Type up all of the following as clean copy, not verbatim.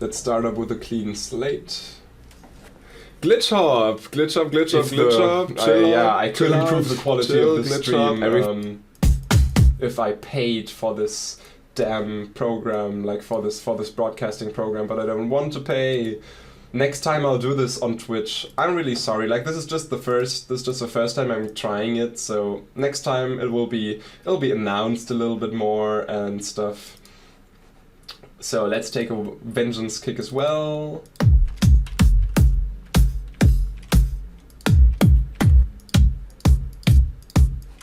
Let's start up with a clean slate. Glitch hop, chill. Yeah, I could improve the quality of the stream if I paid for this damn program, like for this broadcasting program, but I don't want to pay. Next time I'll do this on Twitch. I'm really sorry. Like this is just the first time I'm trying it. So next time it'll be announced a little bit more and stuff. So let's take a vengeance kick as well.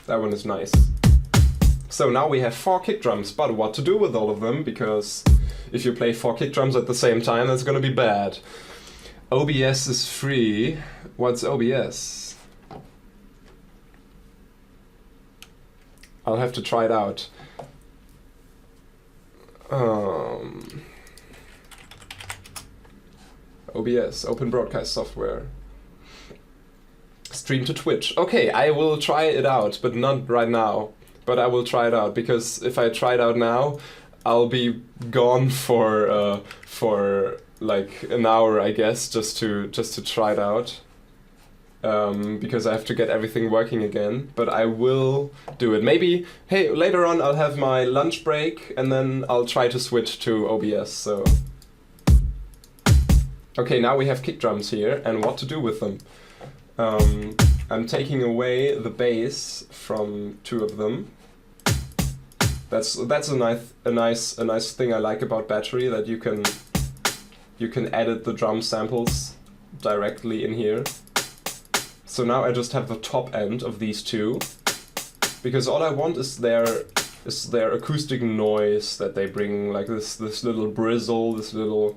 That one is nice. So now we have 4 kick drums, but what to do with all of them? Because if you play 4 kick drums at the same time, that's gonna be bad. OBS is free. What's OBS? I'll have to try it out. OBS, Open Broadcast Software. Stream to Twitch. Okay, I will try it out, but not right now. But I will try it out, because if I try it out now, I'll be gone for like an hour, I guess, just to try it out. Because I have to get everything working again. But I will do it. Maybe, hey, later on I'll have my lunch break and then I'll try to switch to OBS. So, okay, now we have kick drums here, and what to do with them? I'm taking away the bass from 2 of them. That's a nice thing I like about Battery, that you can edit the drum samples directly in here. So now I just have the top end of these 2, because all I want is their acoustic noise that they bring, like this little bristle, this little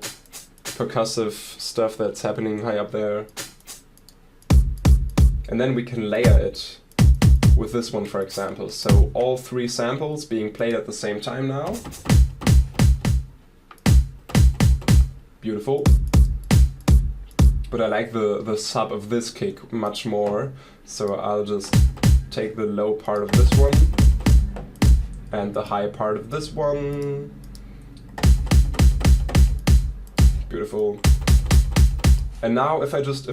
percussive stuff that's happening high up there. And then we can layer it with this one, for example. So all 3 samples being played at the same time now. Beautiful. But I like the sub of this kick much more. So I'll just take the low part of this one and the high part of this one. Beautiful. And now if I just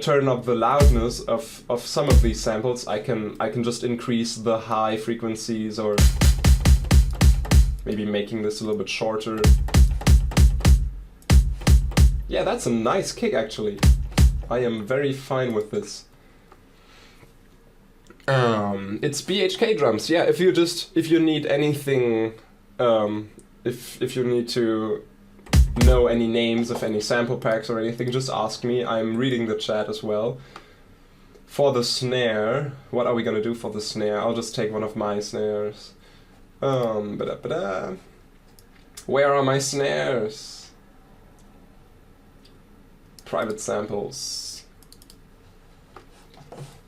turn up the loudness of some of these samples, I can just increase the high frequencies, or maybe making this a little bit shorter. Yeah, that's a nice kick actually. I am very fine with this. It's BHK drums. Yeah, if you need anything, if you need to know any names of any sample packs or anything, just ask me. I'm reading the chat as well. For the snare, what are we gonna do for the snare? I'll just take one of my snares. Where are my snares? Private samples.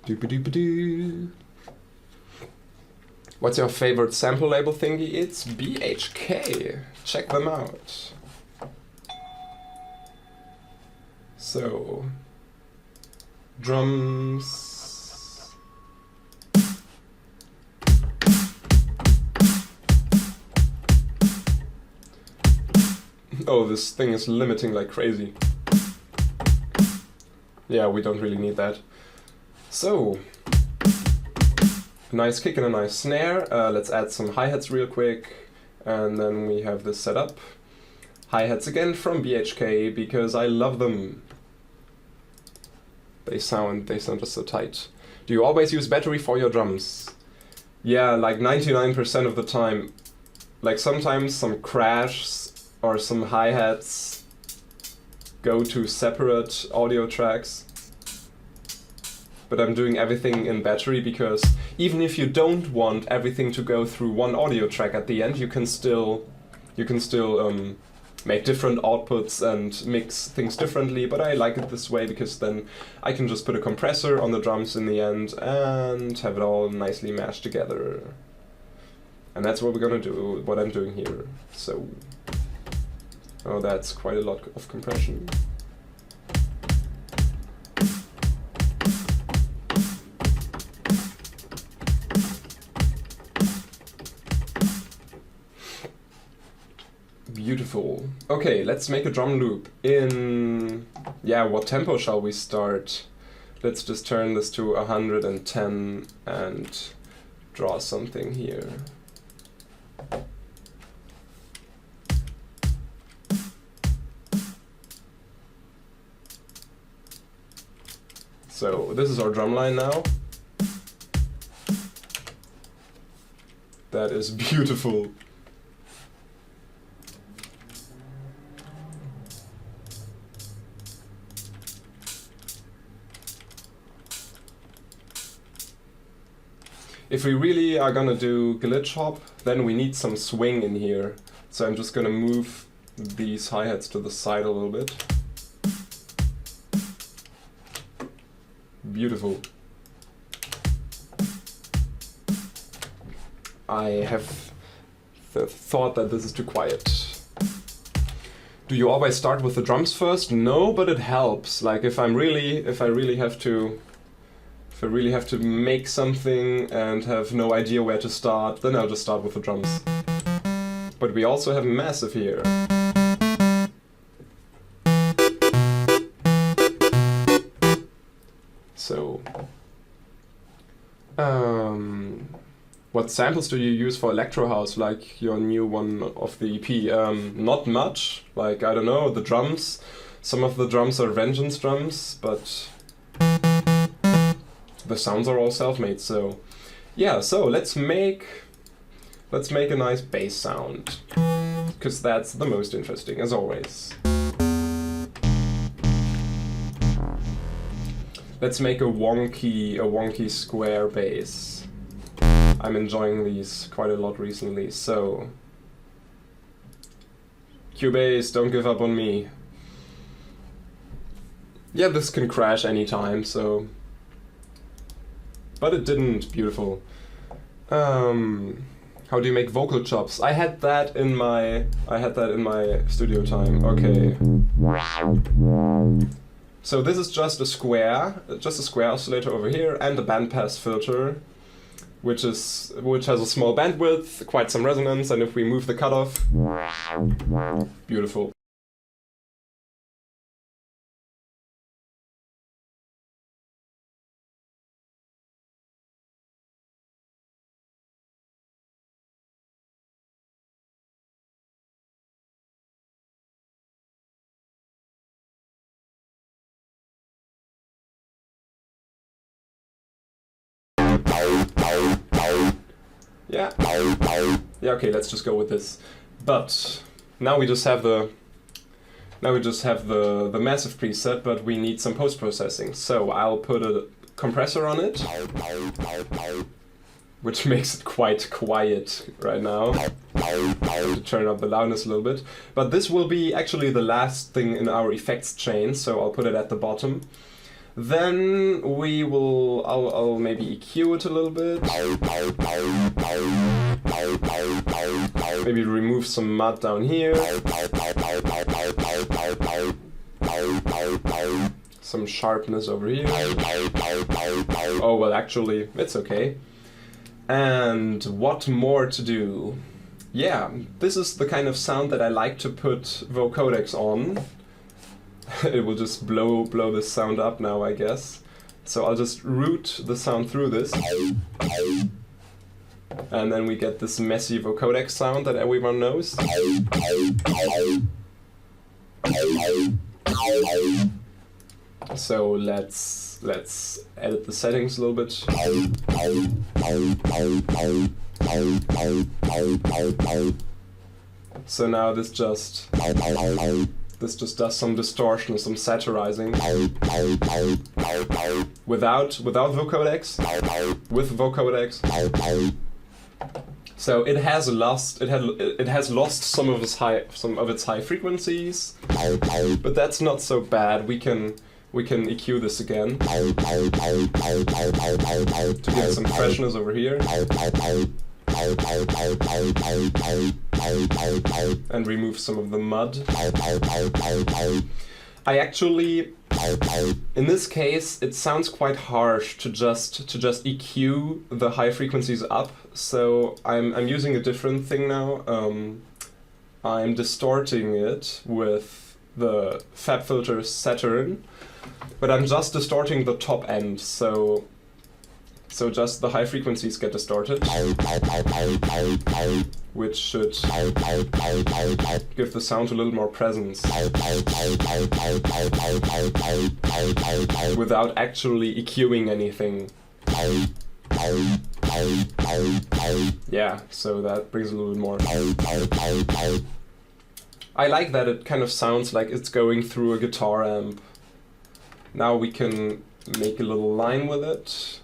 Doop-a-doop-a-doo. What's your favorite sample label thingy? It's BHK. Check them out. So, drums. Oh, this thing is limiting like crazy. Yeah, we don't really need that. So, a nice kick and a nice snare. Let's add some hi-hats real quick, and then we have this set up. Hi-hats again from BHK, because I love them. They sound just so tight. Do you always use Battery for your drums? Yeah, like 99% of the time. Like sometimes some crash or some hi-hats go to separate audio tracks. But I'm doing everything in Battery, because even if you don't want everything to go through one audio track at the end, you can still make different outputs and mix things differently, but I like it this way because then I can just put a compressor on the drums in the end and have it all nicely mashed together. And that's what we're gonna do, what I'm doing here. So, oh, that's quite a lot of compression. Beautiful. Okay, let's make a drum loop. In, yeah, what tempo shall we start? Let's just turn this to 110 and draw something here. So this is our drum line now. That is beautiful. If we really are gonna do glitch hop, then we need some swing in here. So I'm just gonna move these hi-hats to the side a little bit. Beautiful. I have the thought that this is too quiet. Do you always start with the drums first? No, but it helps. Like if I really have to make something and have no idea where to start, then I'll just start with the drums. But we also have massive here. So, what samples do you use for Electro House, like your new one of the EP? Not much, like, I don't know, the drums. Some of the drums are Vengeance drums, but the sounds are all self-made, so yeah, so let's make a nice bass sound, because that's the most interesting, as always. Let's make a wonky square bass. I'm enjoying these quite a lot recently, so Cubase, don't give up on me. Yeah, this can crash anytime, so, but it didn't. Beautiful. How do you make vocal chops? I had that in my studio time. Okay. So this is just a square oscillator over here and a bandpass filter, which has a small bandwidth, quite some resonance, and if we move the cutoff, beautiful. Yeah. Yeah, okay, let's just go with this. But now we just have the massive preset, but we need some post-processing. So I'll put a compressor on it, which makes it quite quiet right now. To turn up the loudness a little bit. But this will be actually the last thing in our effects chain, so I'll put it at the bottom. Then I'll maybe EQ it a little bit. Maybe remove some mud down here. Some sharpness over here. Oh, well, actually, it's okay. And what more to do? Yeah, this is the kind of sound that I like to put vocodecs on. It will just blow this sound up now, I guess. So I'll just route the sound through this. And then we get this messy vocodec sound that everyone knows. So let's edit the settings a little bit. So now this just does some distortion, some satirizing. Without vocodecs, with vocodecs. So it has lost some of its high frequencies, but that's not so bad. We can EQ this again to get some freshness over here. And remove some of the mud. I actually, in this case, it sounds quite harsh to just EQ the high frequencies up. So I'm using a different thing now. I'm distorting it with the FabFilter Saturn, but I'm just distorting the top end, so just the high frequencies get distorted, which should give the sound a little more presence without actually EQing anything. Yeah, so that brings a little bit more. I like that it kind of sounds like it's going through a guitar amp. Now we can make a little line with it.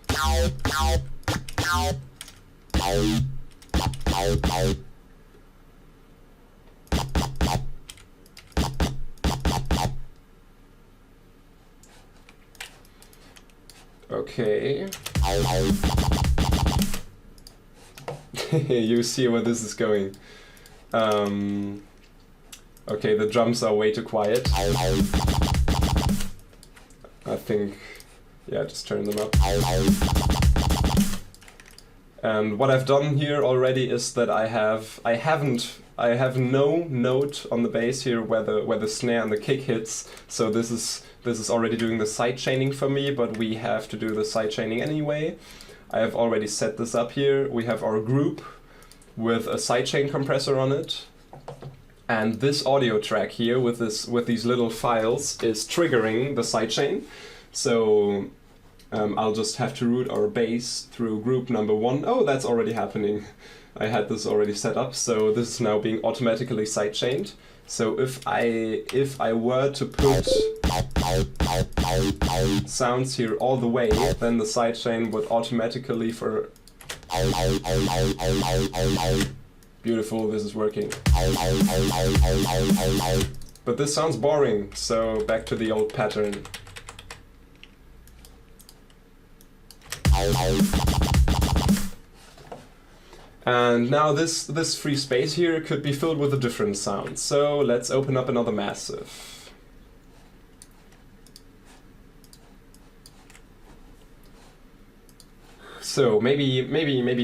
Okay. You see where this is going. Okay, the drums are way too quiet. I think, yeah, just turn them up. And what I've done here already is that I have no note on the bass here where the snare and the kick hits. So this is already doing the side chaining for me, but we have to do the side chaining anyway. I have already set this up here. We have our group with a sidechain compressor on it. And this audio track here with these little files is triggering the sidechain. So I'll just have to route our bass through group number 1. Oh, that's already happening. I had this already set up, so this is now being automatically sidechained. So if I were to put sounds here all the way, then the sidechain would automatically for... Beautiful, this is working. But this sounds boring, so back to the old pattern. And now this free space here could be filled with a different sound. So let's open up another massive. So maybe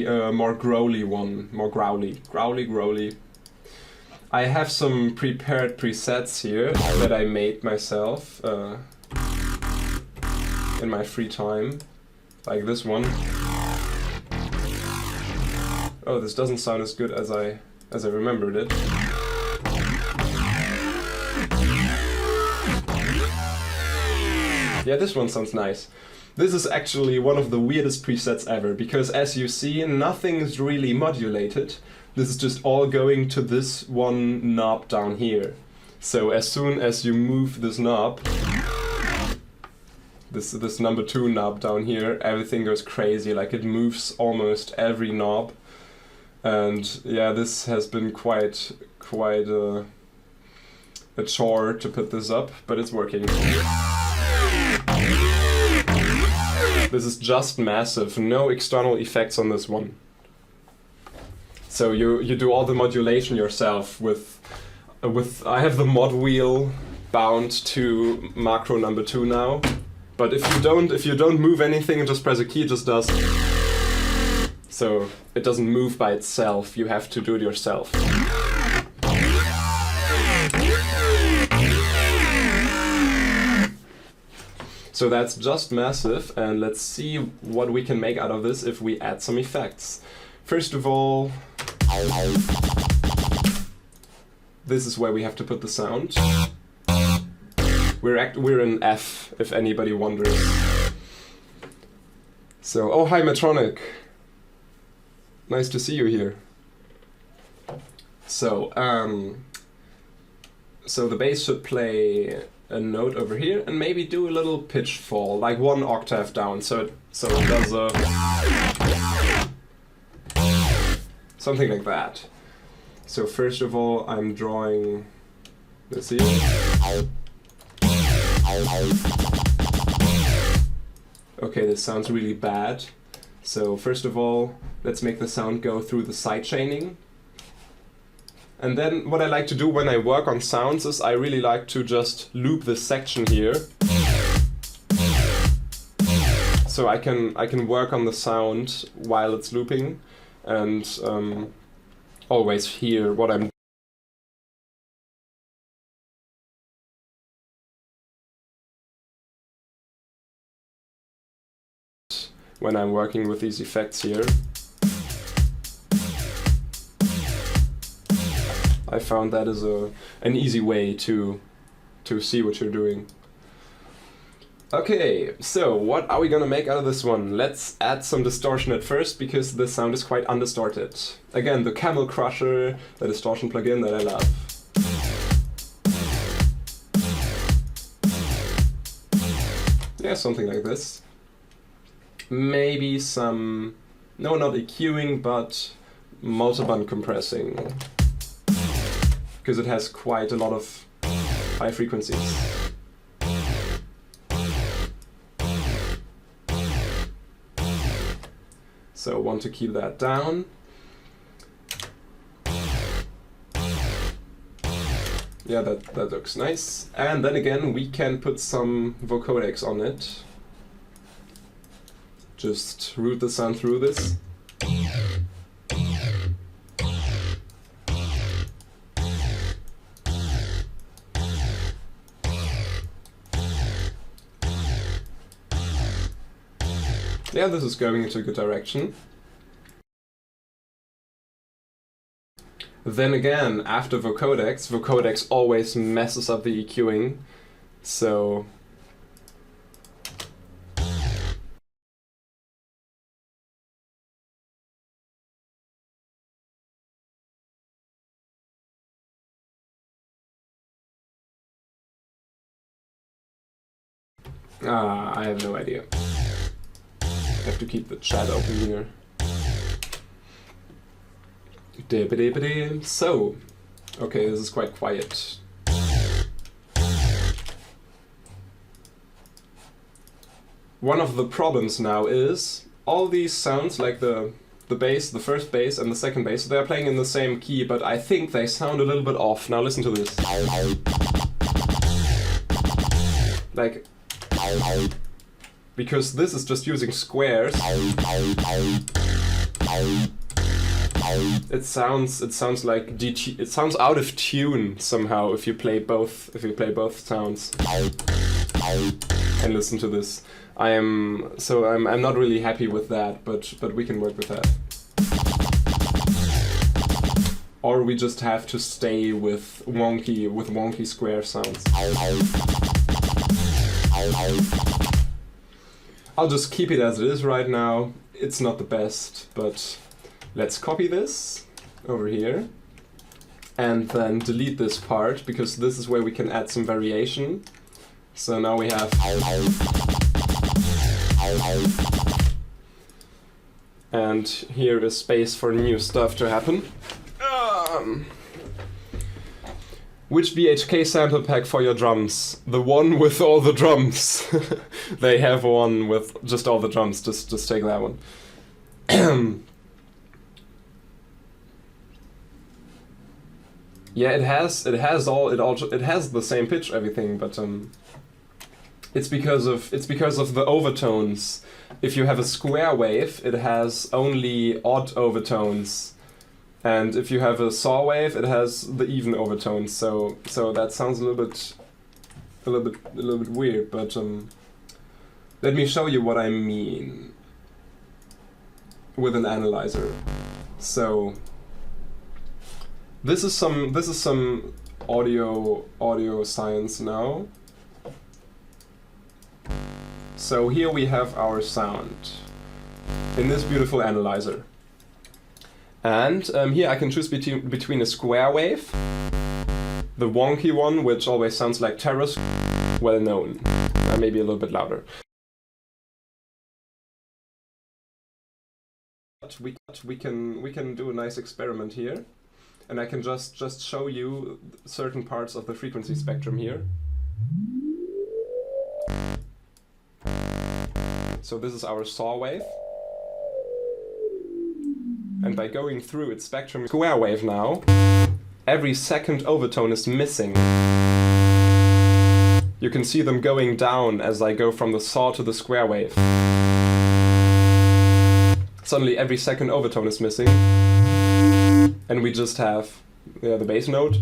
a more growly one, more growly. I have some prepared presets here that I made myself in my free time, like this one. Oh, this doesn't sound as good as I remembered it. Yeah, this one sounds nice. This is actually one of the weirdest presets ever, because as you see, nothing's really modulated. This is just all going to this one knob down here. So as soon as you move this knob, this number 2 knob down here, everything goes crazy, like it moves almost every knob. And yeah, this has been quite a chore to put this up, but it's working. This is just massive, no external effects on this one. So you do all the modulation yourself with I have the mod wheel bound to macro number 2 now. But if you don't move anything and just press a key, it just does. So it doesn't move by itself, you have to do it yourself. So that's just massive, and let's see what we can make out of this if we add some effects. First of all, this is where we have to put the sound. We're in F, if anybody wonders. So, oh hi Metronic! Nice to see you here. So, so the bass should play a note over here and maybe do a little pitch fall, like 1 octave down, so it does a something like that. So first of all, I'm drawing this here. Okay, this sounds really bad. So first of all, let's make the sound go through the side chaining. And then what I like to do when I work on sounds is I really like to just loop this section here. So I can work on the sound while it's looping and always hear what I'm when I'm working with these effects here. I found that is an easy way to see what you're doing. Okay, so what are we gonna make out of this one? Let's add some distortion at first, because the sound is quite undistorted. Again, the Camel Crusher, the distortion plugin that I love. Yeah, something like this. Maybe some, no, not EQing, but multiband compressing, because it has quite a lot of high frequencies. So want to keep that down. Yeah, that looks nice. And then again, we can put some vocodecs on it. Just route the sound through this. Yeah, this is going into a good direction. Then again, after vocodecs always messes up the EQing, so I have no idea. I have to keep the chat open here. So, okay, this is quite quiet. One of the problems now is all these sounds, like the bass, the first bass and the second bass, they are playing in the same key, but I think they sound a little bit off. Now listen to this. Like, because this is just using squares. It sounds like it sounds out of tune somehow if you play both sounds. And listen to this. I'm not really happy with that, but we can work with that. Or we just have to stay with wonky square sounds. I'll just keep it as it is right now. It's not the best, but let's copy this over here and then delete this part, because this is where we can add some variation. So now we have, and here is space for new stuff to happen. Which BHK sample pack for your drums? The one with all the drums. They have one with just all the drums. Just take that one. Yeah, it has the same pitch, everything, but it's because of the overtones. If you have a square wave, it has only odd overtones. And if you have a saw wave, it has the even overtones. So that sounds a little bit weird. But let me show you what I mean with an analyzer. So this is some audio science now. So here we have our sound in this beautiful analyzer. And here I can choose between a square wave, the wonky one, which always sounds like terrace, well known, maybe a little bit louder. But we can do a nice experiment here, and I can just show you certain parts of the frequency spectrum here. So this is our saw wave. And by going through its spectrum square wave now, every second overtone is missing. You can see them going down as I go from the saw to the square wave. Suddenly every second overtone is missing. And we just have the bass note.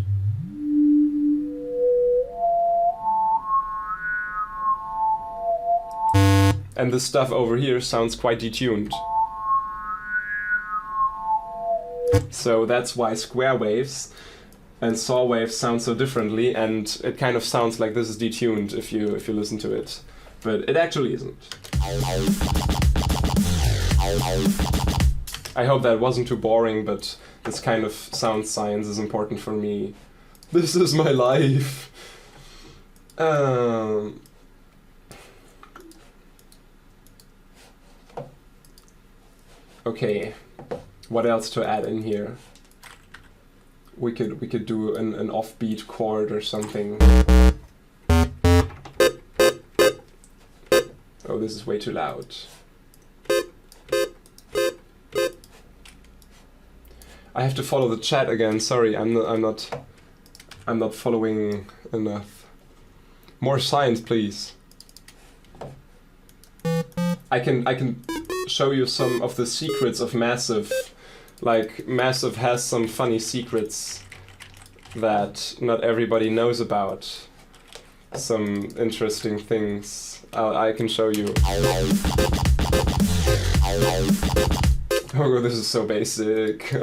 And this stuff over here sounds quite detuned. So that's why square waves and saw waves sound so differently, and it kind of sounds like this is detuned if you listen to it. But it actually isn't. I hope that wasn't too boring, but this kind of sound science is important for me. This is my life. Okay, what else to add in here? We could do an offbeat chord or something. Oh, this is way too loud. I have to follow the chat again. Sorry, I'm not following enough. More science, please. I can show you some of the secrets of Massive. Like, Massive has some funny secrets that not everybody knows about. Some interesting things. I can show you. Oh, this is so basic.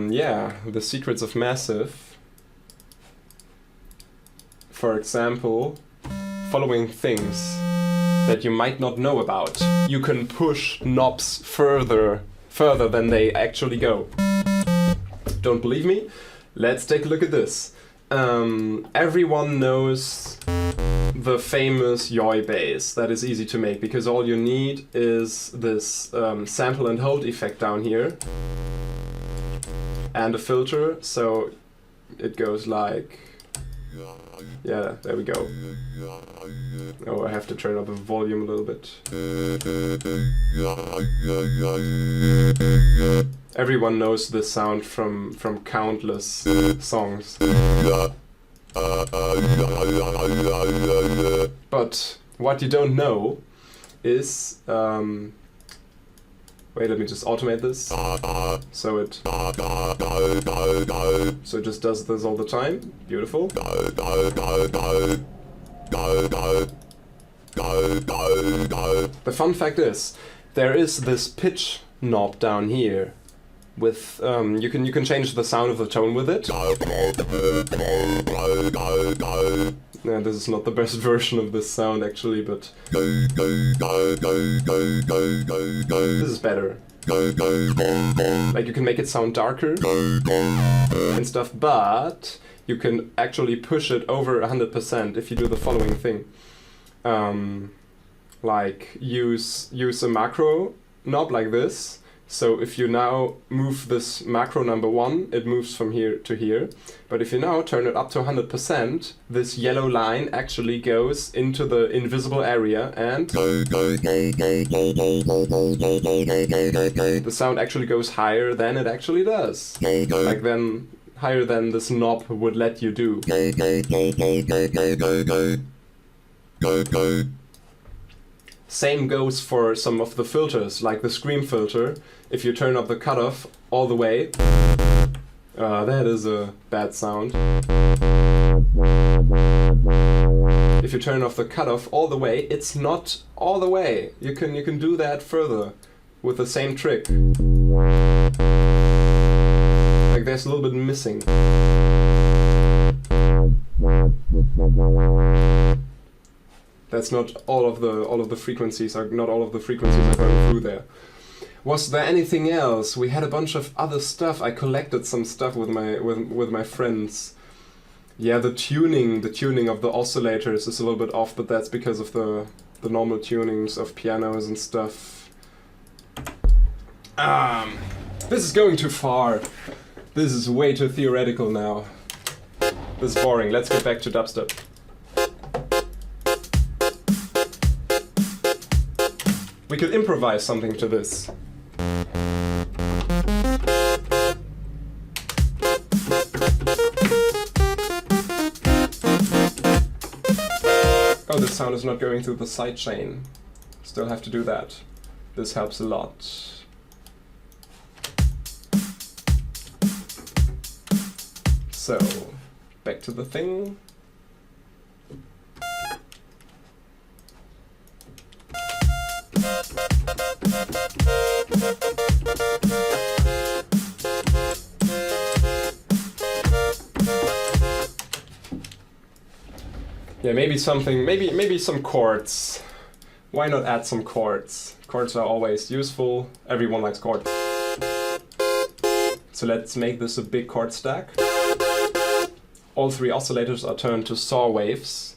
Yeah, the secrets of Massive. For example, following things that you might not know about. You can push knobs further than they actually go. Don't believe me? Let's take a look at this. Everyone knows the famous yaoi bass. That is easy to make because all you need is this sample and hold effect down here and a filter, so it goes like, yeah, there we go. Oh, I have to turn up the volume a little bit. Everyone knows this sound from countless songs. But what you don't know is, wait, let me just automate this. So it just does this all the time. Beautiful. The fun fact is, there is this pitch knob down here with you can change the sound of the tone with it. Yeah, this is not the best version of this sound actually, but this is better. Like, you can make it sound darker and stuff, but you can actually push it over 100% if you do the following thing. Like, use a macro knob like this. So if you now move this macro number 1, it moves from here to here. But if you now turn it up to 100%, this yellow line actually goes into the invisible area and the sound actually goes higher than it actually does. Like, then higher than this knob would let you do. Same goes for some of the filters, like the scream filter. If you turn up the cutoff all the way, that is a bad sound. If you turn off the cutoff all the way, it's not all the way. You can do that further with the same trick. Like, there's a little bit missing. That's not all of the frequencies are not all of the frequencies are going through there. Was there anything else? We had a bunch of other stuff. I collected some stuff with my friends. Yeah, the tuning of the oscillators is a little bit off, but that's because of the normal tunings of pianos and stuff. This is going too far. This is way too theoretical now. This is boring. Let's get back to dubstep. We could improvise something to this. Oh, this sound is not going through the sidechain. Still have to do that. This helps a lot. So, back to the thing. Yeah, maybe something, maybe some chords. Why not add some chords? Chords are always useful. Everyone likes chords. So let's make this a big chord stack. All three oscillators are turned to saw waves.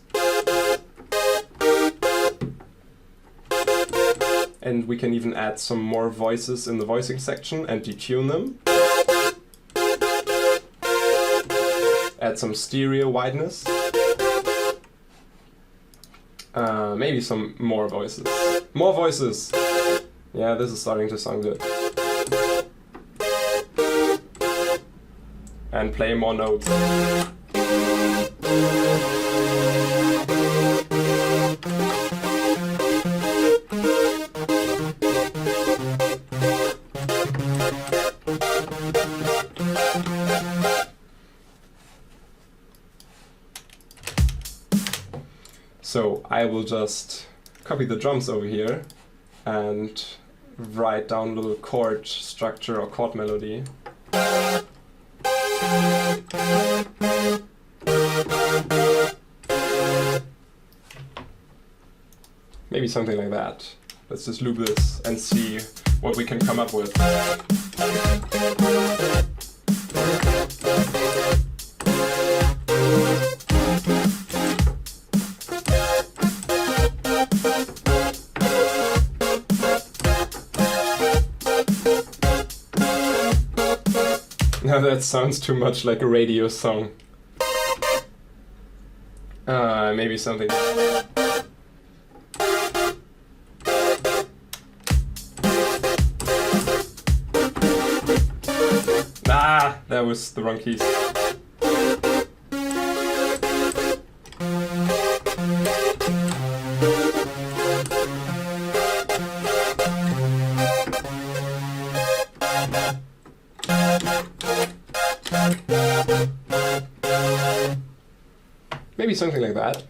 And we can even add some more voices in the voicing section and detune them. Add some stereo wideness. Maybe some more voices. More voices! Yeah, this is starting to sound good. And play more notes. So I will just copy the drums over here and write down a little chord structure or chord melody. Maybe something like that. Let's just loop this and see what we can come up with. Now that sounds too much like a radio song. Maybe something. Ah, that was the wrong keys. Maybe something like that.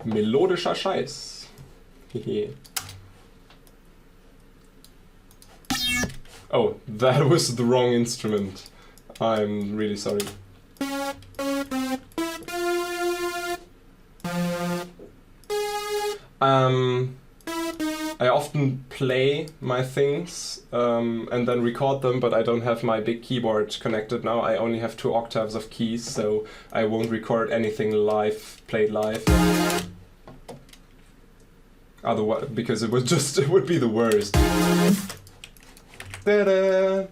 Melodischer Scheiß. Oh, that was the wrong instrument. I'm really sorry. I often play my things and then record them, but I don't have my big keyboard connected now. I only have 2 octaves of keys, so I won't record anything live, played live. Otherwise, because it would be the worst. Da-da.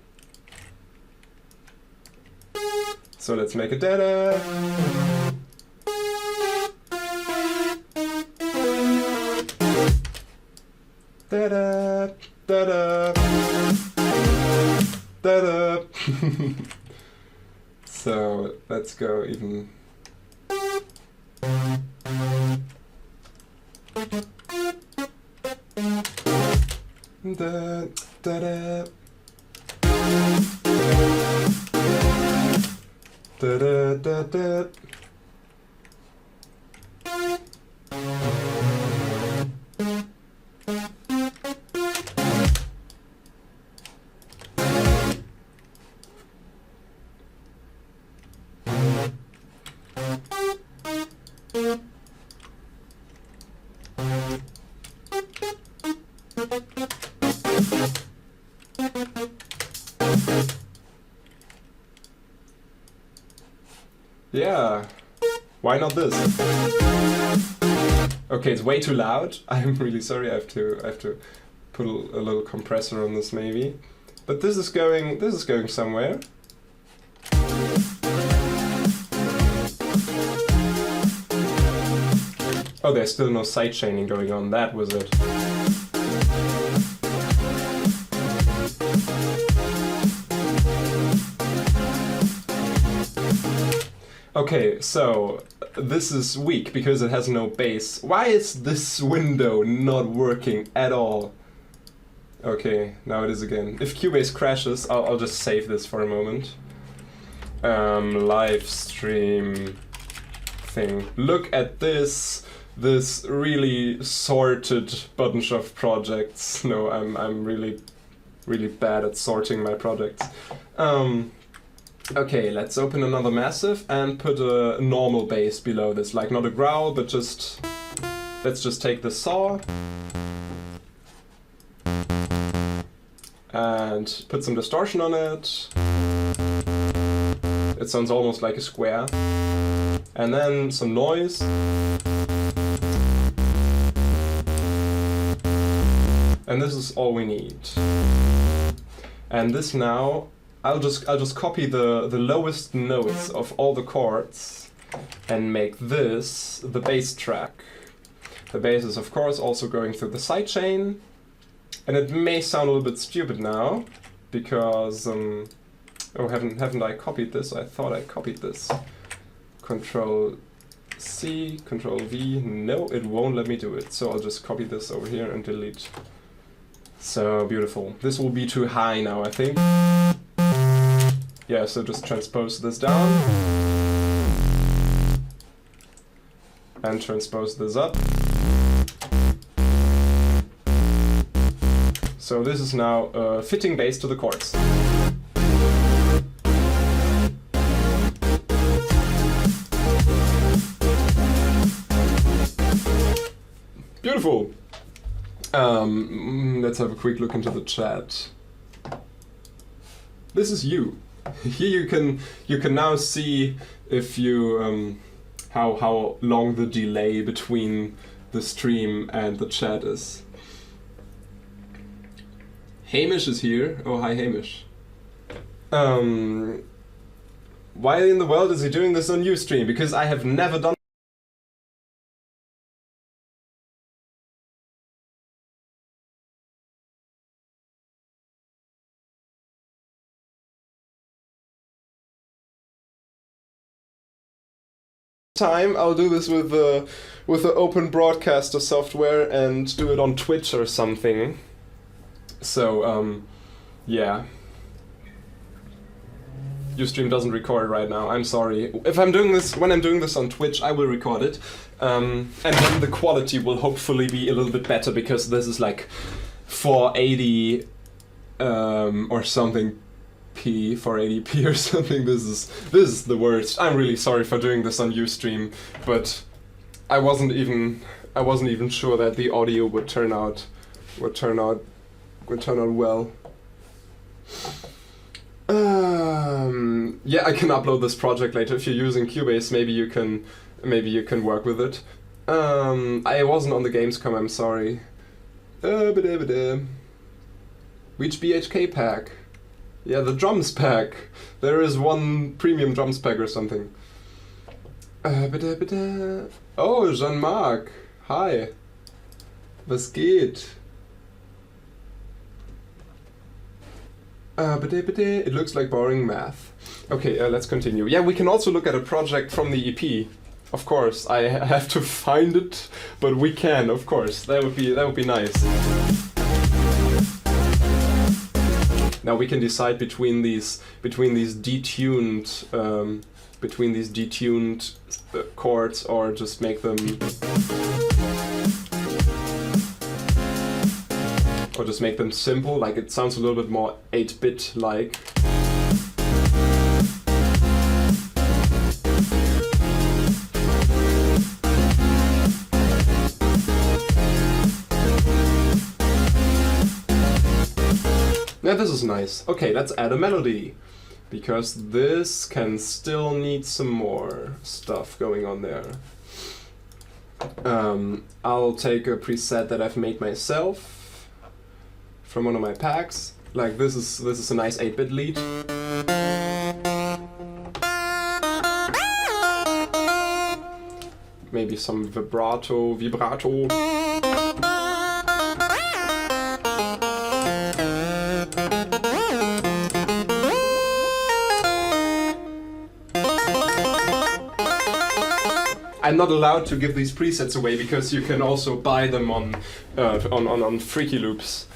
So let's make a da-da. Da-da, da-da, da-da. So let's go even. Da, da-da. Da-da, da-da. Yeah, why not this? Okay, it's way too loud. I'm really sorry. I have to put a little compressor on this maybe. But this is going somewhere. Oh, there's still no side chaining going on. That was it. Okay, so this is weak because it has no bass. Why is this window not working at all? Okay, now it is again. If Cubase crashes, I'll just save this for a moment. Live stream thing. Look at this really sorted bunch of projects. No, I'm really bad at sorting my projects. Okay, let's open another massive and put a normal bass below this, like not a growl, but just let's just take the saw and put some distortion on it. It sounds almost like a square. And then some noise. And this is all we need. And this now, I'll just copy the lowest notes of all the chords and make this the bass track. The bass is of course also going through the sidechain. And it may sound a little bit stupid now, because oh, haven't I copied this? I thought I copied this. Control C, Control V. No, it won't let me do it. So I'll just copy this over here and delete. So beautiful. This will be too high now, I think. Yeah, so just transpose this down. And transpose this up. So this is now a fitting bass to the chords. Beautiful. Let's have a quick look into the chat. This is you. Here you can now see if you how long the delay between the stream and the chat is. Hamish is here. Oh, hi Hamish. Why in the world is he doing this on Ustream? Because I have never done time. I'll do this with the open broadcaster software and do it on Twitch or something. So yeah. Ustream doesn't record right now. I'm sorry. If I'm doing this when I'm doing this on Twitch, I will record it, and then the quality will hopefully be a little bit better, because this is like 480 or something. 480p or something. This is the worst. I'm really sorry for doing this on Ustream, but I wasn't even sure that the audio would turn out well. Yeah, I can upload this project later. If you're using Cubase, maybe you can work with it. I wasn't on the Gamescom. I'm sorry. Which BHK pack? Yeah, the drums pack. There is one premium drums pack or something. Oh, Jean-Marc. Hi. Was geht? It looks like boring math. Okay, let's continue. Yeah, we can also look at a project from the EP. Of course, I have to find it, but we can, of course. That would be nice. Now we can decide between these detuned chords, or just make them, simple. Like, it sounds a little bit more 8-bit like. Yeah, this is nice. Okay, let's add a melody, because this can still need some more stuff going on there. I'll take a preset that I've made myself from one of my packs. Like, this is a nice 8-bit lead. Maybe some vibrato. I'm not allowed to give these presets away because you can also buy them on Freaky Loops,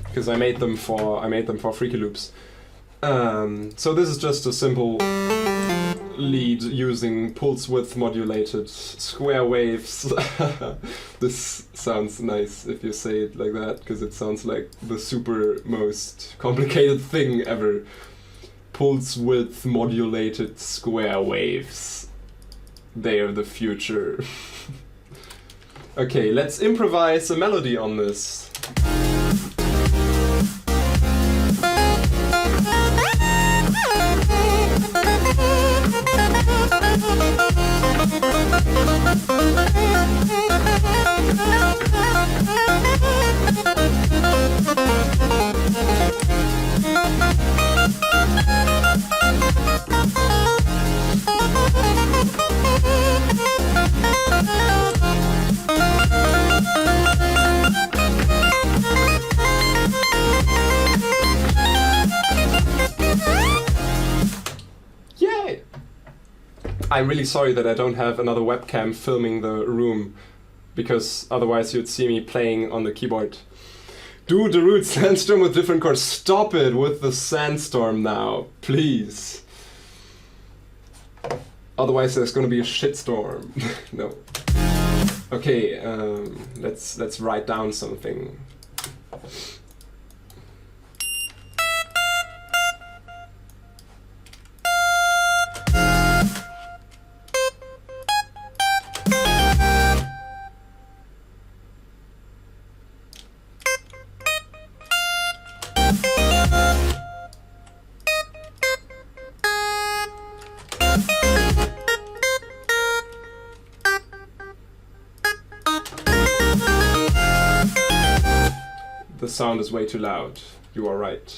because I made them for Freaky Loops. So this is just a simple lead using pulse width modulated square waves. This sounds nice if you say it like that, because it sounds like the super most complicated thing ever. Pulse width modulated square waves. They are the future. Okay, let's improvise a melody on this. Yay! I'm really sorry that I don't have another webcam filming the room, because otherwise you'd see me playing on the keyboard. Do the root sandstorm with different chords. Stop it with the sandstorm now, please. Otherwise there's gonna be a shitstorm. No. Okay, let's write down something. The sound is way too loud. You are right.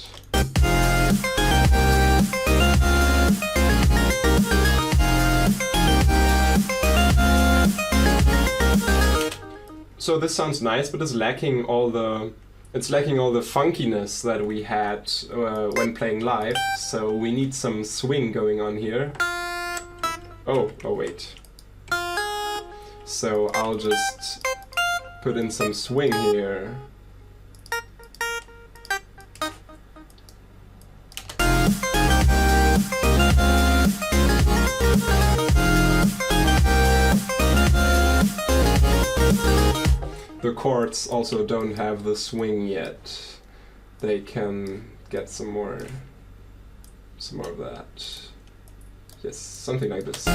So this sounds nice, but it's lacking all the funkiness that we had when playing live. So we need some swing going on here. Oh wait. So I'll just put in some swing here. The chords also don't have the swing yet. They can get some more of that. Yes, something like this.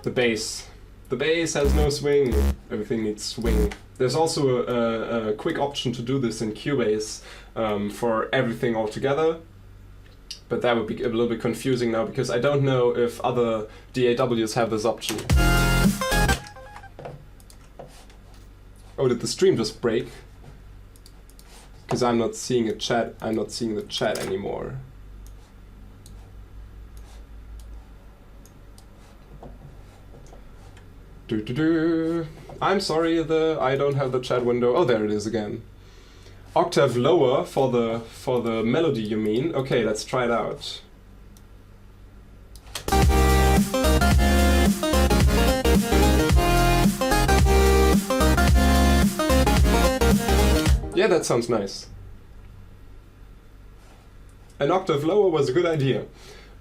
The bass. The bass has no swing. Everything needs swing. There's also a quick option to do this in Cubase for everything all together. But that would be a little bit confusing now, because I don't know if other DAWs have this option. Oh, did the stream just break? Because I'm not seeing a chat. I'm not seeing the chat anymore. I'm sorry, I don't have the chat window. Oh, there it is again. Octave lower for the melody, you mean? Okay, let's try it out. Yeah, that sounds nice. An octave lower was a good idea.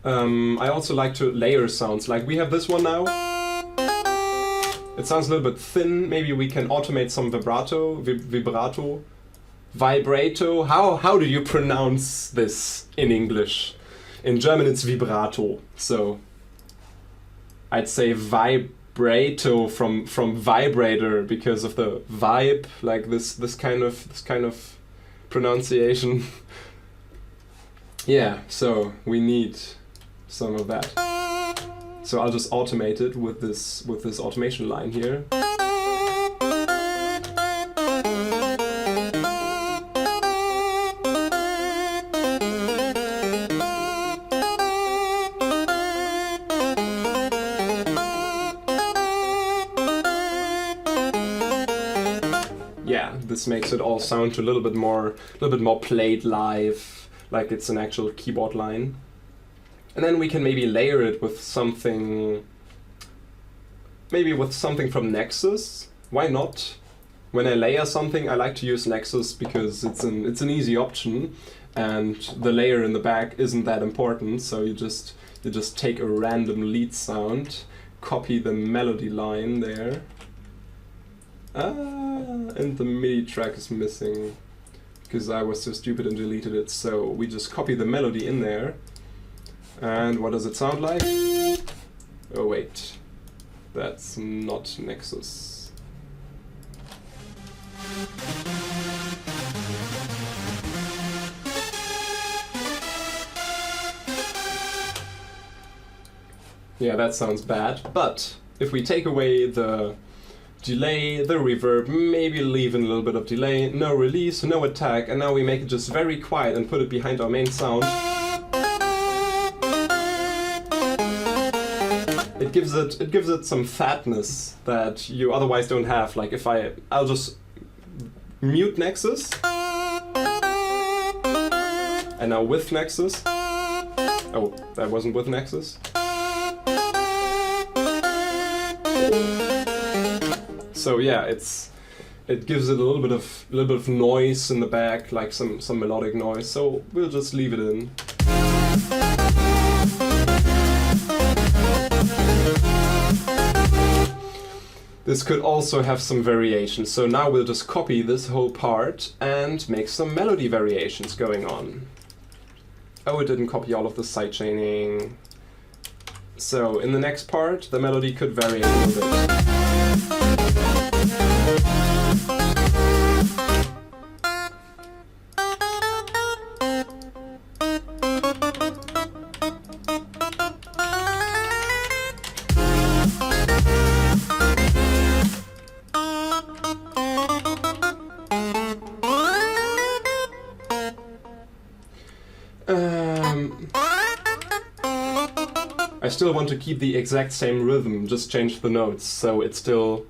I also like to layer sounds. Like we have this one now. It sounds a little bit thin. Maybe we can automate some vibrato. Vibrato. How do you pronounce this in English? In German it's vibrato. So I'd say vibrato from vibrator because of the vibe, like this kind of pronunciation. Yeah, so we need some of that. So I'll just automate it with this automation line here. This makes it all sound a little bit more played live, like it's an actual keyboard line. And then we can maybe layer it with something, from Nexus. Why not? When I layer something, I like to use Nexus because it's an easy option, and the layer in the back isn't that important. So you just take a random lead sound, copy the melody line there. And the MIDI track is missing because I was so stupid and deleted it. So we just copy the melody in there. And what does it sound like? Oh wait, that's not Nexus. Yeah, that sounds bad, but if we take away the delay, the reverb, maybe leave in a little bit of delay, no release, no attack, and now we make it just very quiet and put it behind our main sound, it gives it some fatness that you otherwise don't have. Like if I'll just mute Nexus, and now with Nexus, oh, that wasn't with Nexus. So yeah, it gives it a little bit of noise in the back, like some melodic noise. So we'll just leave it in. This could also have some variations. So now we'll just copy this whole part and make some melody variations going on. Oh, it didn't copy all of the sidechaining. So in the next part, the melody could vary a little bit. I still want to keep the exact same rhythm, just change the notes, so it's still...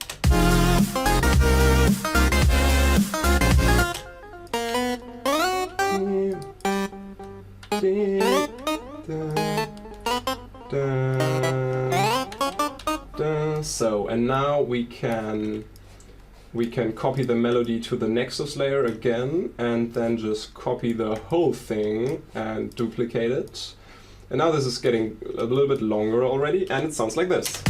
So, and now we can copy the melody to the Nexus layer again, and then just copy the whole thing and duplicate it. And now this is getting a little bit longer already, and it sounds like this.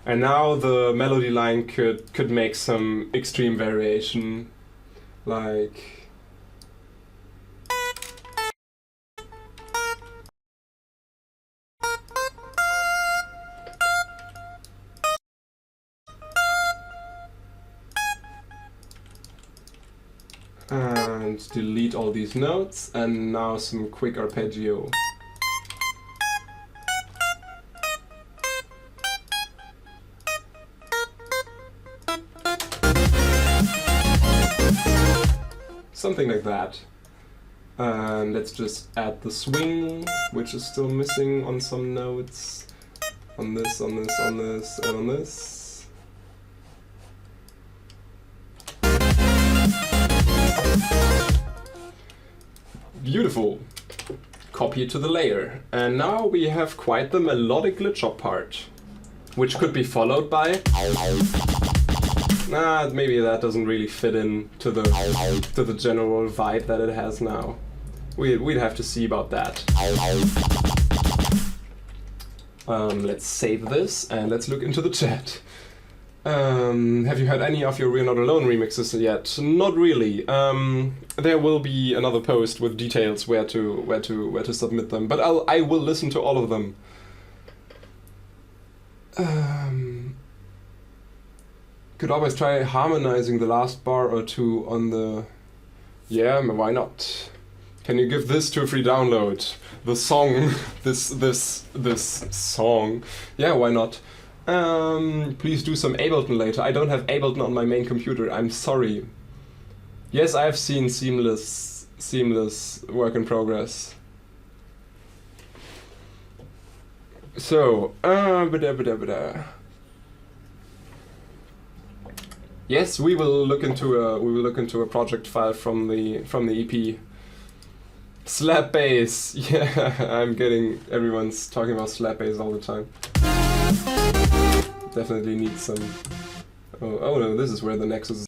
And now the melody line could make some extreme variation, like... and delete all these notes, and now some quick arpeggio. Something like that. And let's just add the swing, which is still missing on some notes. On this, on this, on this, and on this. Beautiful. Copy it to the layer. And now we have quite the melodic glitch up part, which could be followed by... Nah, maybe that doesn't really fit in to the general vibe that it has now. We'd have to see about that. Let's save this and let's look into the chat. Have you heard any of your We're Not Alone remixes yet? Not really. There will be another post with details where to submit them, but I will listen to all of them. Could always try harmonizing the last bar or two on the... Yeah, why not? Can you give this to a free download? The song, this song. Yeah, why not? Please do some Ableton later. I don't have Ableton on my main computer, I'm sorry. Yes, I've seen seamless work in progress. So, yes, we will look into a project file from the EP. Slap bass. Yeah, everyone's talking about slap bass all the time. Definitely need some. Oh no, this is where the nexus is.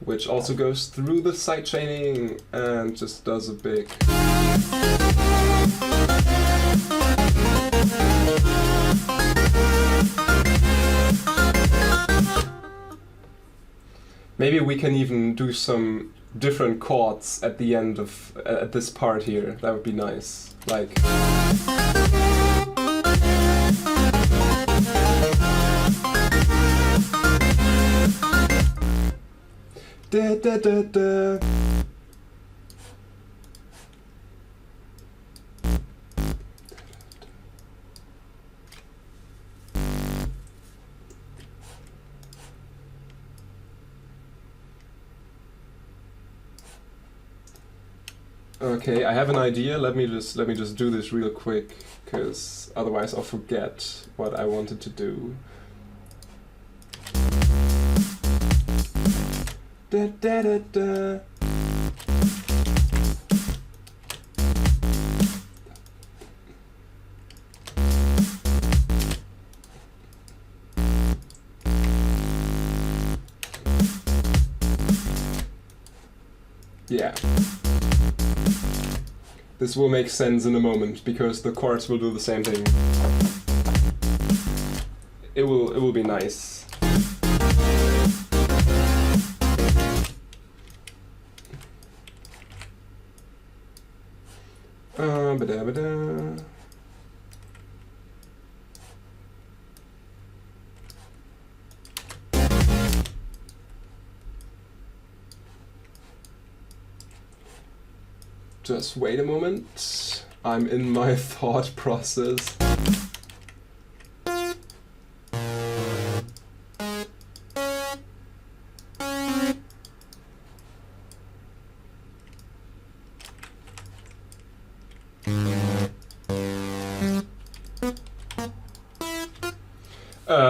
Which also goes through the sidechaining and just does a big. Maybe we can even do some different chords at the end of at this part here. That would be nice. Like. Da, da, da, da. Okay, I have an idea. Let me just do this real quick, because otherwise I'll forget what I wanted to do. Da, da, da, da. Yeah. This will make sense in a moment, because the chords will do the same thing. It will be nice. Ba-da-ba-da. Just wait a moment. I'm in my thought process.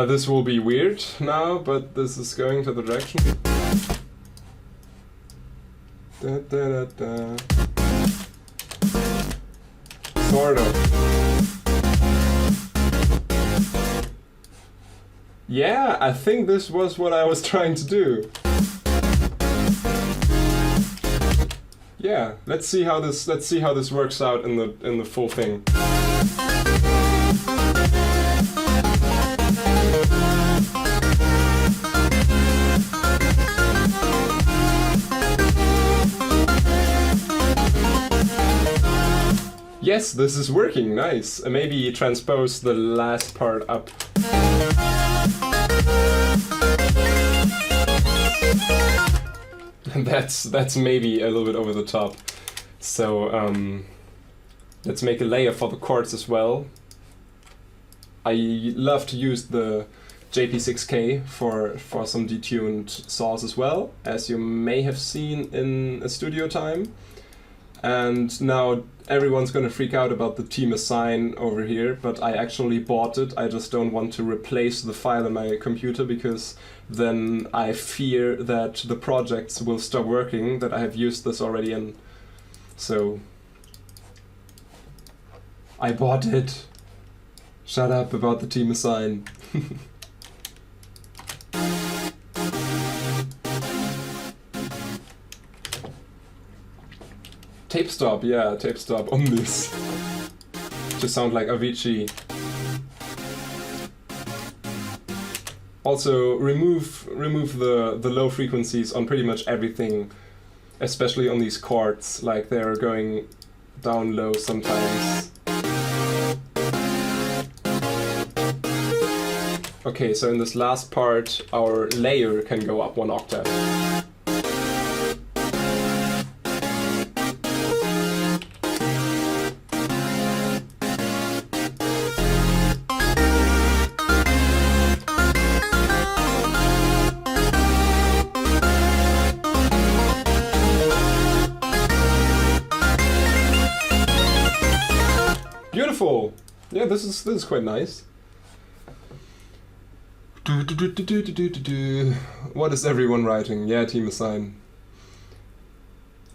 This will be weird now, but this is going to the direction. Da, da, da, da. Sort of. Yeah, I think this was what I was trying to do. Yeah, let's see how this works out in the full thing. Yes, this is working, nice. Maybe transpose the last part up. That's maybe a little bit over the top. So let's make a layer for the chords as well. I love to use the JP6K for some detuned saws as well, as you may have seen in a studio time. And now everyone's gonna freak out about the team assign over here, but I actually bought it. I just don't want to replace the file in my computer, because then I fear that the projects will stop working that I have used this already in. So I bought it. Shut up about the team assign. Tape stop, yeah, tape stop on this. To sound like Avicii. Also, remove the low frequencies on pretty much everything, especially on these chords, like they're going down low sometimes. Okay, so in this last part, our layer can go up 1 octave. Yeah, this is quite nice. What is everyone writing? Yeah, team assign.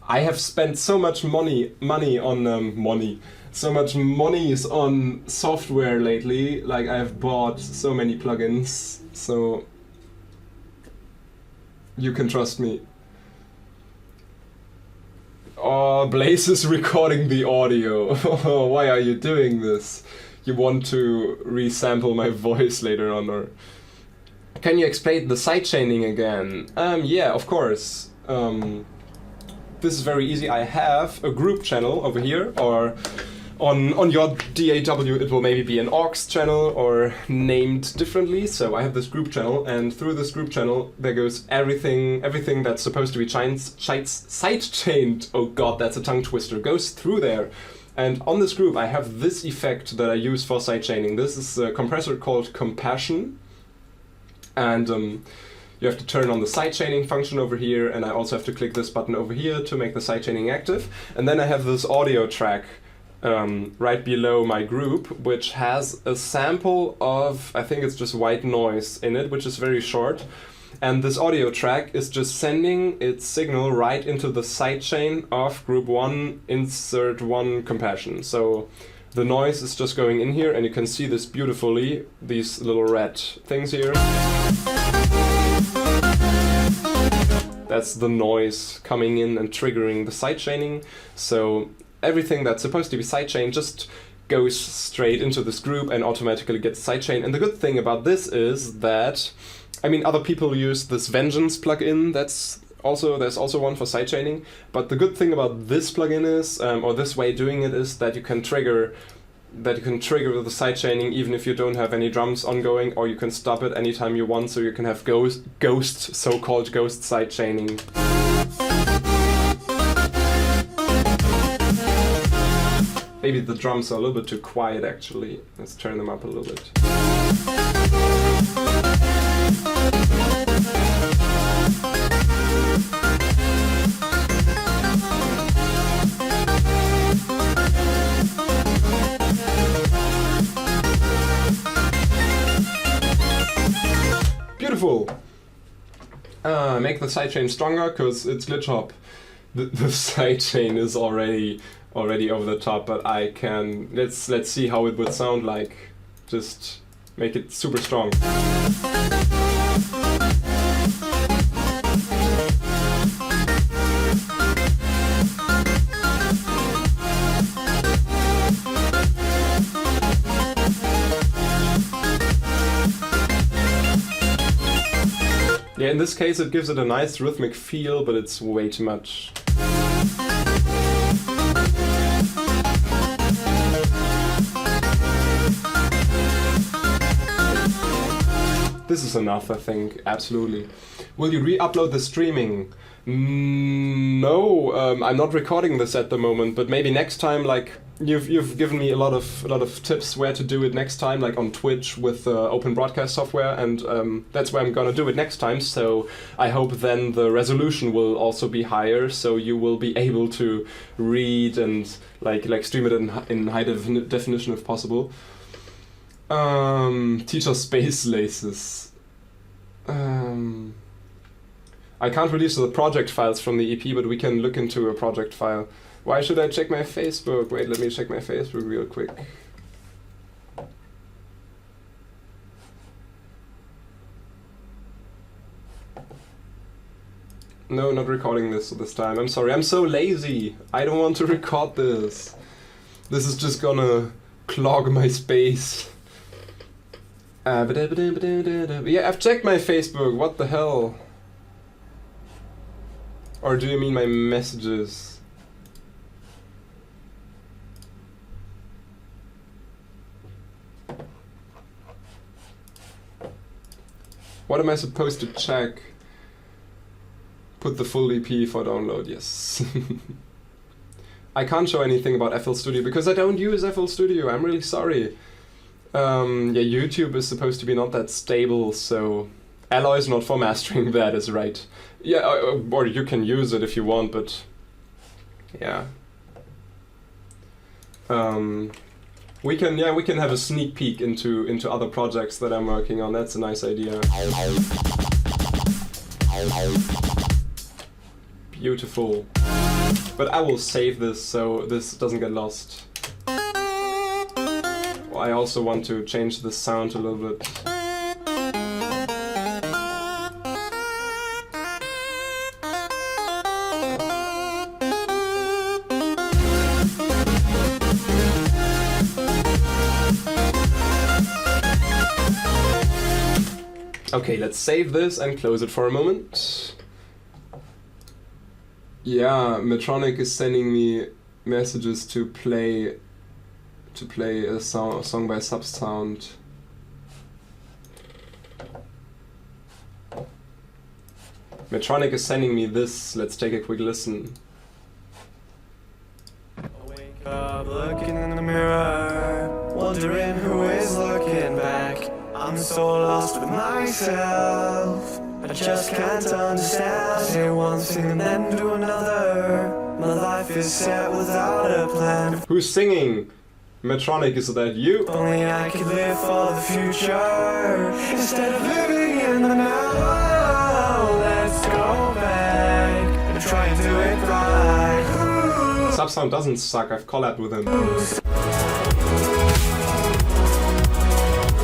I have spent so much money on so much monies on software lately. Like, I've bought so many plugins, so you can trust me. Oh, Blaze is recording the audio. Why are you doing this? You want to resample my voice later on, or can you explain the sidechaining again? Yeah, of course. This is very easy. I have a group channel over here, or on your DAW it will maybe be an aux channel or named differently. So I have this group channel, and through this group channel there goes everything that's supposed to be sidechained. Oh god, that's a tongue twister. Goes through there. And on this group I have this effect that I use for sidechaining. This is a compressor called Compassion. And you have to turn on the sidechaining function over here, and I also have to click this button over here to make the sidechaining active. And then I have this audio track right below my group, which has a sample of, I think it's just white noise in it, which is very short. And this audio track is just sending its signal right into the sidechain of group 1, insert 1 Compassion. So the noise is just going in here, and you can see this beautifully, these little red things here. That's the noise coming in and triggering the sidechaining. So everything that's supposed to be sidechained just goes straight into this group and automatically gets sidechained. And the good thing about this is that, I mean, other people use this Vengeance plugin. There's also one for sidechaining. But the good thing about this plugin is, or this way doing it, is that you can trigger the sidechaining even if you don't have any drums ongoing, or you can stop it anytime you want, so you can have so-called ghost sidechaining. Maybe the drums are a little bit too quiet actually. Let's turn them up a little bit. Beautiful! Make the sidechain stronger, because it's glitch hop. The sidechain is already over the top, but I can... Let's see how it would sound like. Just make it super strong. Yeah, in this case it gives it a nice rhythmic feel, but it's way too much. This is enough, I think, absolutely. Will you re-upload the streaming? No, I'm not recording this at the moment, but maybe next time, like, you've given me a lot of tips where to do it next time, like on Twitch with open broadcast software, and that's where I'm gonna do it next time. So I hope then the resolution will also be higher, so you will be able to read and like stream it in high definition if possible. Teacher space laces. I can't release the project files from the EP, but we can look into a project file. Why should I check my Facebook? Wait, let me check my Facebook real quick. No, not recording this time. I'm sorry, I'm so lazy. I don't want to record this. This is just gonna clog my space. Yeah, I've checked my Facebook, what the hell? Or do you mean my messages? What am I supposed to check? Put the full EP for download, yes. I can't show anything about FL Studio because I don't use FL Studio, I'm really sorry. Yeah, YouTube is supposed to be not that stable, so Alloy is not for mastering, that is right. Yeah, or you can use it if you want, but yeah. We can have a sneak peek into other projects that I'm working on. That's a nice idea. Beautiful. But I will save this so this doesn't get lost. I also want to change the sound a little bit. Okay, let's save this and close it for a moment. Yeah, Medtronic is sending me messages to play a song by Subsound. Medtronic is sending me this. Let's take a quick listen. I wake up looking in the mirror, wondering who is looking back. I'm so lost with myself, I just can't understand. Say one thing and then do another. My life is set without a plan. Who's singing? Medtronic, is that you? Only I could live for the future instead of living in the now. Let's go back and try and do it right. Subsound doesn't suck, I've collabed with him.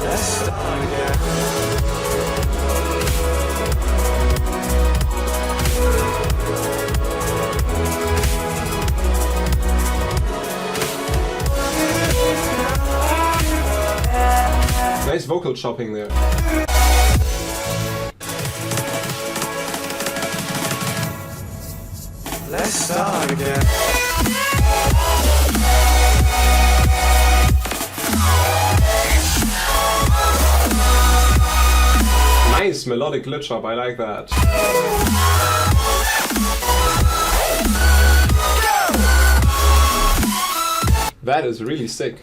Let's start again. Nice vocal chopping there. Let's start again. Nice melodic glitch up, I like that. That is really sick.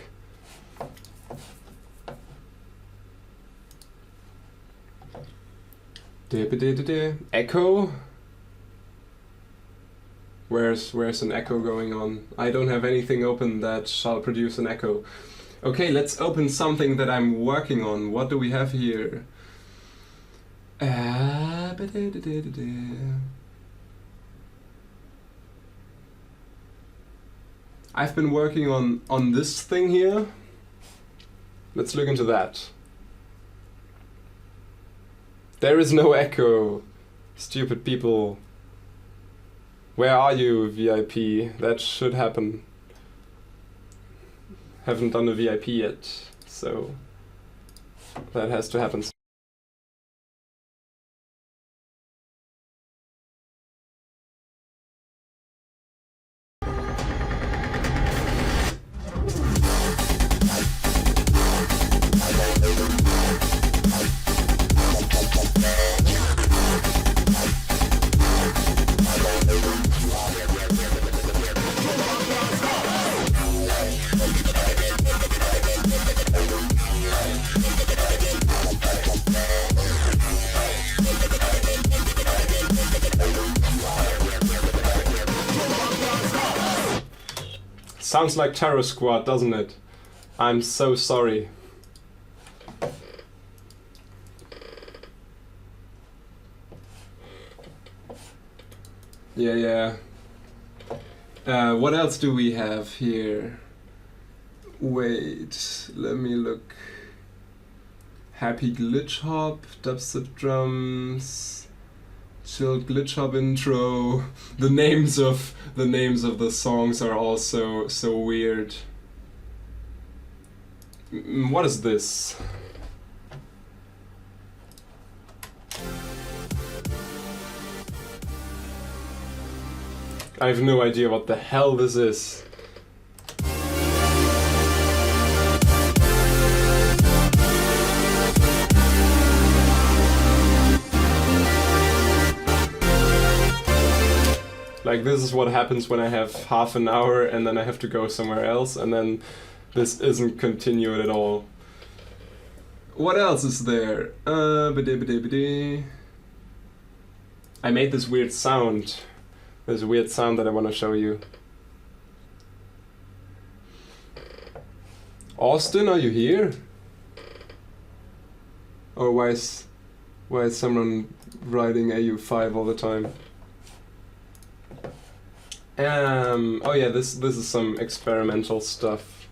Echo? Where's an echo going on? I don't have anything open that shall produce an echo. Okay, let's open something that I'm working on. What do we have here? I've been working on this thing here. Let's look into that. There is no echo. Stupid people. Where are you, VIP? That should happen. Haven't done a VIP yet, so that has to happen. Sounds like Terror Squad, doesn't it? I'm so sorry. Yeah. What else do we have here? Wait, let me look. Happy glitch hop, dubstep drums, chilled glitch hop intro. The names of the songs are also so weird. What is this? I have no idea what the hell this is. Like, this is what happens when I have half an hour and then I have to go somewhere else, and then this isn't continued at all. What else is there? I made this weird sound. There's a weird sound that I want to show you. Austin, are you here? Or why is someone writing AU5 all the time? Oh yeah, this is some experimental stuff.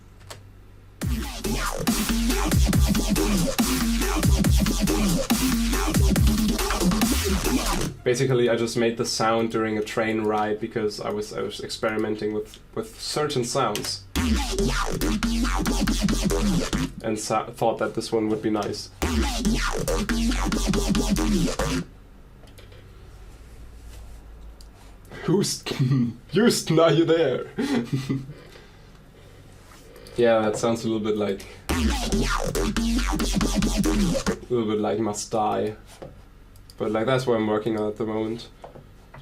Basically, I just made the sound during a train ride because I was experimenting with certain sounds, and thought that this one would be nice. Houston, are you there? Yeah, that sounds a little bit like Must Die. But like that's what I'm working on at the moment.